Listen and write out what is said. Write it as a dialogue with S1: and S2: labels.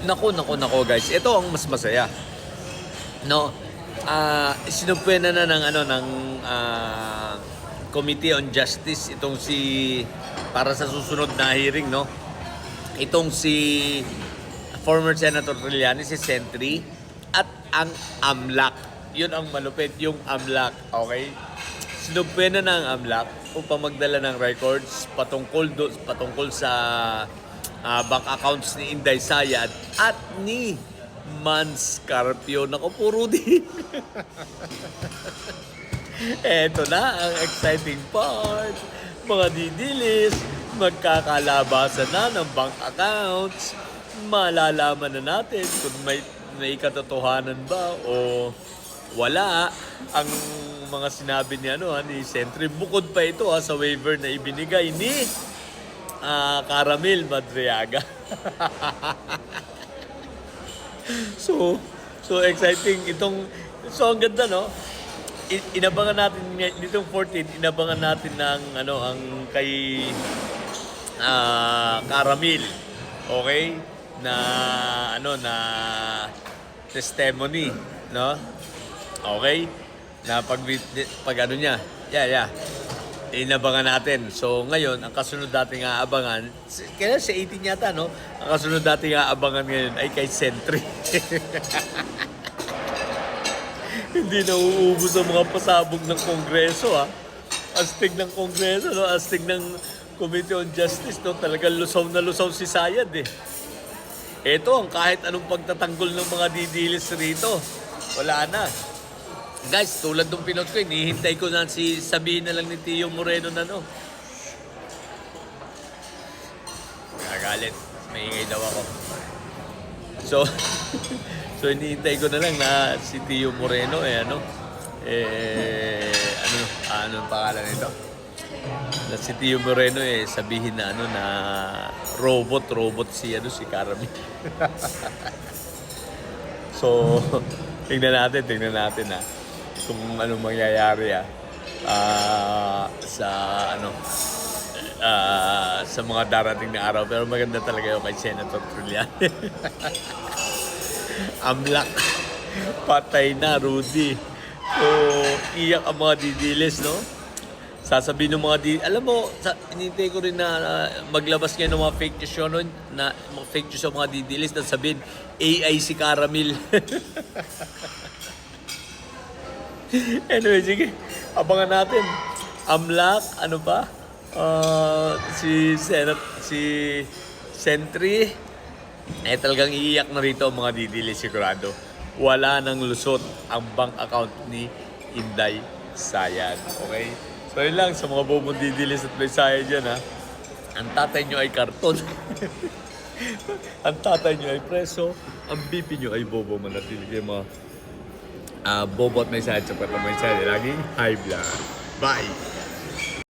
S1: Nako guys. Ito ang mas masaya. No? Sinupwena na ng Committee on Justice itong para sa susunod na hearing, no? Itong si former Senator Trillanes, si Sentry, at ang AMLAC. Yun ang malupit, yung AMLAC, okay? Sinupwena na ang AMLAC upang magdala ng records patungkol sa bank accounts ni Inday Sayad at ni Mans Carpio. Naku, puro din. Eto na ang exciting part. Mga didilis, magkakalabasan na ng bank accounts. Malalaman na natin kung may katotohanan ba o wala ang mga sinabi ni Sentry. Bukod pa ito sa waiver na ibinigay ni Caramil Madriaga. So exciting so ang ganda, no? Inabangan natin nitong 14, inabangan natin ng ang kay Caramil. Okay? Na testimony, no? Okay? Na pag niya. Yeah. Inabangan natin. So ngayon, ang kasunod nating aabangan, kaya sa 18 yata, no? Ang kasunod nating aabangan ngayon ay kay Sentry. Hindi na uubos ang mga pasabog ng Kongreso, ha? Astig ng Kongreso, no? Astig ng Committee on Justice, no? Talagang lusaw na lusaw si Sayad, eh. Ito, ang kahit anong pagtatanggol ng mga didilis rito, wala na. Guys, tulad ng pinot ko, hinihintay ko na sabihin na lang ni Tio Moreno na, no? Nagalit. Maingay daw ako. So hinihintay ko na lang na si Tio Moreno, ano ang pangalan nito? Na si Tio Moreno, sabihin na na robot si Caramil. So, tingnan natin kung anong mangyayari sa mga darating na araw. Pero maganda talaga yung kay Senator Trillanes. AMLAC, patay na, Rudy. So, iyak ang mga didilis, no? Sasabihin ng mga alam mo, hinintay ko rin na maglabas ngayon ng mga fake news yun, na mga fake news ng mga didilis, na sabihin, AI si Caramil. Anyway, sige, abangan natin. AMLAC, si Sentry, talagang iiyak na rito ang mga didilis, sigurado. Wala nang lusot ang bank account ni Inday Sayad. Okay? So yun lang sa mga bobong didilis at may Sayad dyan, ha. Ang tatay nyo ay karton. Ang tatay nyo ay preso. Ang BP nyo ay bobo manatili. Yung mga bobo at may Sayad sa may Sayad. Laging high blood. Bye!